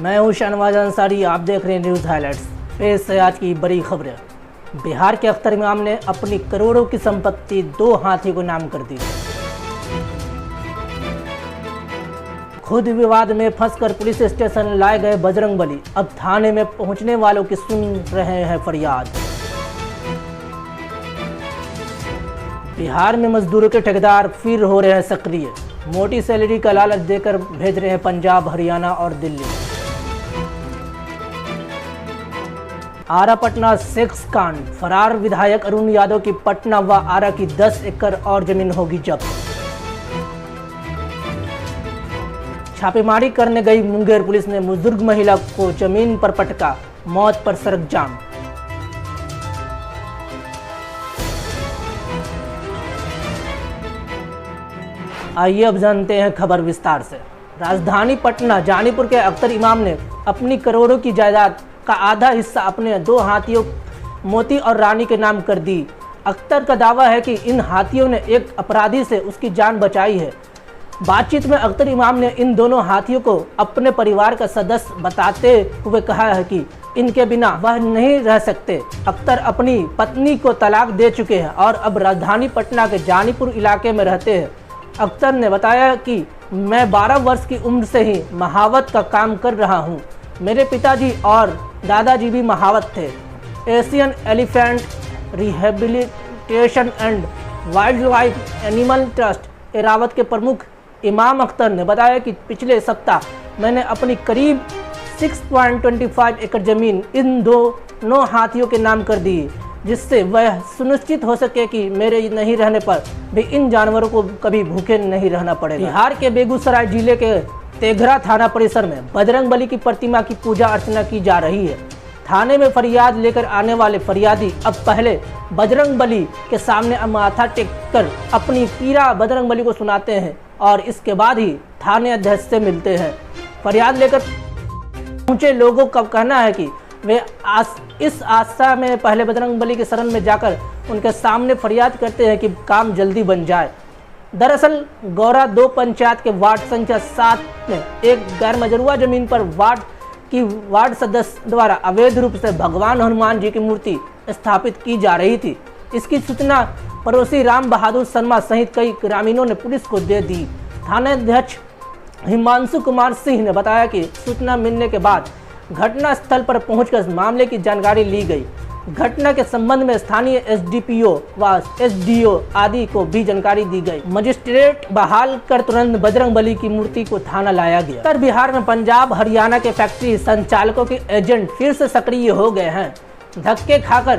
मैं हूं शहनवाज अंसारी, आप देख रहे हैं न्यूज़ हाइलाइट्स। पेश है आज की बड़ी खबरें। बिहार के अख्तर इमाम ने अपनी करोड़ों की संपत्ति 2 हाथी को नाम कर दी। खुद विवाद में फंसकर पुलिस स्टेशन लाए गए बजरंगबली अब थाने में पहुंचने वालों की सुन रहे हैं फरियाद। बिहार में मजदूरों के ठेकेदार फिर हो रहे हैं सक्रिय, मोटी सैलरी का लालच देकर भेज रहे हैं पंजाब, हरियाणा और दिल्ली। आरा पटना सेक्स कांड, फरार विधायक अरुण यादव की पटना व आरा की 10 एकड़ और जमीन होगी जब्त। छापेमारी करने गई मुंगेर पुलिस ने बुजुर्ग महिला को जमीन पर पटका, मौत पर सड़क जाम। आइए अब जानते हैं खबर विस्तार से। राजधानी पटना जानीपुर के अख्तर इमाम ने अपनी करोड़ों की जायदाद का आधा हिस्सा अपने 2 हाथियों मोती और रानी के नाम कर दी। अख्तर का दावा है कि इन हाथियों ने एक अपराधी से उसकी जान बचाई है। बातचीत में अख्तर इमाम ने इन दोनों हाथियों को अपने परिवार का सदस्य बताते हुए कहा है कि इनके बिना वह नहीं रह सकते। अख्तर अपनी पत्नी को तलाक दे चुके हैं और अब राजधानी पटना के जानीपुर इलाके में रहते हैं। अख्तर ने बताया कि मैं 12 वर्ष की उम्र से ही महावत का काम कर रहा हूं। मेरे पिताजी और दादाजी भी महावत थे। Asian elephant rehabilitation and wild life animal trust Airavat के प्रमुख इमाम अख्तर ने बताया कि पिछले सप्ताह मैंने अपनी करीब 6.25 एकड़ जमीन इन दोनों हाथियों के नाम कर दी, जिससे वह सुनिश्चित हो सके कि मेरे नहीं रहने पर भी इन जानवरों को कभी भूखे नहीं रहना पड़ेगा। बिहार के बेगूसराय जिले के तेघरा थाना परिसर में बजरंगबली की प्रतिमा की पूजा अर्चना की जा रही है। थाने में फरियाद लेकर आने वाले फरियादी अब पहले बजरंगबली के सामने माथा टेक कर अपनी पीड़ा बजरंगबली को सुनाते हैं और इसके बाद ही थाने अध्यक्ष से मिलते हैं। फरियाद लेकर पहुंचे लोगों का कहना है कि वे इस आशा में पहले बजरंगबली के शरण में जाकर उनके सामने फरियाद करते हैं कि काम जल्दी बन जाए। दरअसल गौरा 2 पंचायत के वार्ड संख्या 7 में एक गैर मजरूआ जमीन पर वार्ड सदस्य द्वारा अवैध रूप से भगवान हनुमान जी की मूर्ति स्थापित की जा रही थी। इसकी सूचना पड़ोसी राम बहादुर शर्मा सहित कई ग्रामीणों ने पुलिस को दे दी। थानाध्यक्ष हिमांशु कुमार सिंह ने बताया कि सूचना मिलने के बाद घटना स्थल पर पहुंचकर मामले की जानकारी ली गई। घटना के संबंध में स्थानीय एसडीपीओ व एसडीओ आदि को भी जानकारी दी गई। मजिस्ट्रेट बहाल कर तुरंत बजरंगबली की मूर्ति को थाना लाया गया। उत्तर बिहार में पंजाब, हरियाणा के फैक्ट्री संचालकों के एजेंट फिर से सक्रिय हो गए हैं। धक्के खाकर,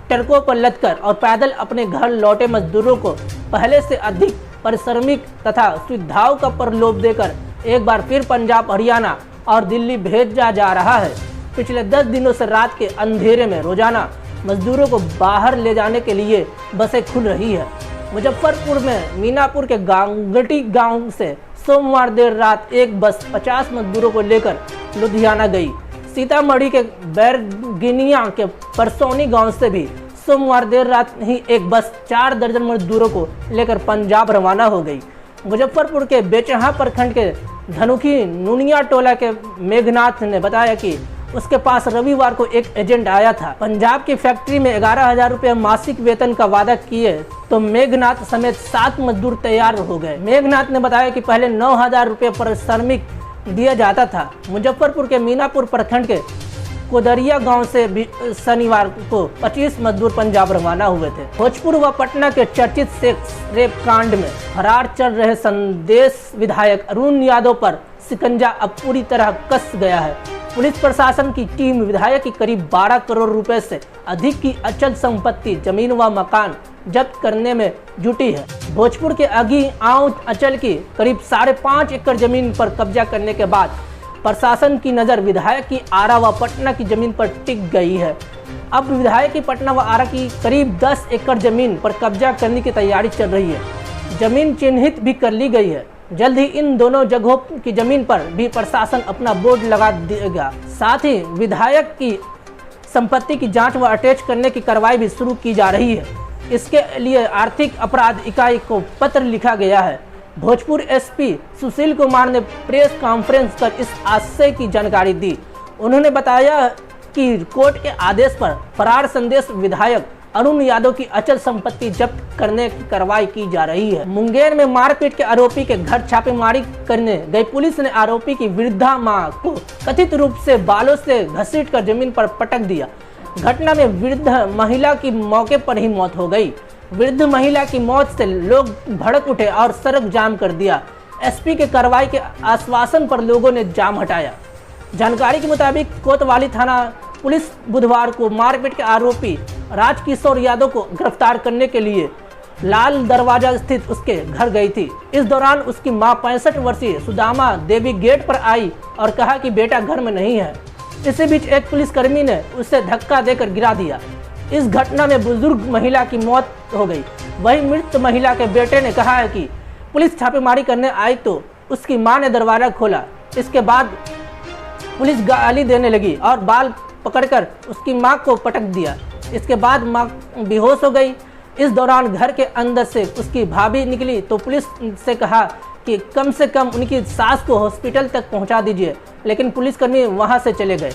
ट्रकों पर लदकर और पैदल अपने घर लौटे मजदूरों को पहले से अधिक पारिश्रमिक तथा सुविधाओं का प्रलोभ देकर एक बार फिर पंजाब, हरियाणा और दिल्ली भेजा जा रहा है। पिछले 10 दिनों से रात के अंधेरे में रोजाना मजदूरों को बाहर ले जाने के लिए बसें खुल रही है। मुजफ्फरपुर में मीनापुर के गांगटी गांव से सोमवार देर रात एक बस 50 मजदूरों को लेकर लुधियाना गई। सीतामढ़ी के बैरगिनिया के परसौनी गांव से भी सोमवार देर रात ही एक बस 4 दर्जन मजदूरों को लेकर पंजाब रवाना हो गई। मुजफ्फरपुर के बेचहा प्रखंड के धनुखी नुनिया टोला के मेघनाथ ने बताया कि उसके पास रविवार को एक एजेंट आया था। पंजाब की फैक्ट्री में 11,000 रुपये मासिक वेतन का वादा किए तो मेघनाथ समेत 7 मजदूर तैयार हो गए। मेघनाथ ने बताया कि पहले 9,000 रुपये पर श्रमिक दिया जाता था। मुजफ्फरपुर के मीनापुर प्रखंड के कोदरिया गांव से शनिवार को 25 मजदूर पंजाब रवाना हुए थे। भोजपुर व पटना के चर्चित सेक्स रेप कांड में फरार चल रहे संदेश विधायक अरुण यादव पर शिकंजा अब पूरी तरह कस गया है। पुलिस प्रशासन की टीम विधायक की करीब 12 करोड़ रुपए से अधिक की अचल संपत्ति, जमीन व मकान जब्त करने में जुटी है। भोजपुर के अगी आंव अंचल की करीब 5.5 एकड़ जमीन पर कब्जा करने के बाद प्रशासन की नज़र विधायक की आरा व पटना की जमीन पर टिक गई है। अब विधायक की पटना व आरा की करीब 10 एकड़ जमीन पर कब्जा करने की तैयारी चल रही है। जमीन चिन्हित भी कर ली गई है। जल्द ही इन दोनों जगहों की जमीन पर भी प्रशासन अपना बोर्ड लगा देगा। साथ ही विधायक की संपत्ति की जांच व अटैच करने की कार्रवाई भी शुरू की जा रही है। इसके लिए आर्थिक अपराध इकाई को पत्र लिखा गया है। भोजपुर एसपी सुशील कुमार ने प्रेस कॉन्फ्रेंस कर इस हादसे की जानकारी दी। उन्होंने बताया कि कोर्ट के आदेश पर फरार संदेश विधायक अरुण यादव की अचल संपत्ति जब्त करने की कार्रवाई की जा रही है। मुंगेर में मारपीट के आरोपी के घर छापेमारी करने गई पुलिस ने आरोपी की वृद्धा मां को कथित रूप से बालों से घसीटकर जमीन पर पटक दिया। घटना में वृद्ध महिला की मौके पर ही मौत हो गई। वृद्ध महिला की मौत से लोग भड़क उठे और सड़क जाम कर दिया। एसपी के कार्रवाई के आश्वासन पर लोगों ने जाम हटाया। जानकारी के मुताबिक कोतवाली थाना पुलिस बुधवार को मारपीट के आरोपी राजकिशोर यादव को गिरफ्तार करने के लिए लाल दरवाजा स्थित उसके घर गई थी। इस दौरान उसकी मां 65 वर्षीय सुदामा देवी गेट पर आई और कहा कि बेटा घर में नहीं है। इसी बीच एक पुलिसकर्मी ने उसे धक्का देकर गिरा दिया। इस घटना में बुजुर्ग महिला की मौत हो गई। वहीं मृत महिला के बेटे ने कहा है कि पुलिस छापेमारी करने आई तो उसकी मां ने दरवाजा खोला। इसके बाद पुलिस गाली देने लगी और बाल पकड़कर उसकी मां को पटक दिया। इसके बाद मां बेहोश हो गई। इस दौरान घर के अंदर से उसकी भाभी निकली तो पुलिस से कहा कि कम से कम उनकी सास को हॉस्पिटल तक पहुंचा दीजिए, लेकिन पुलिसकर्मी वहां से चले गए।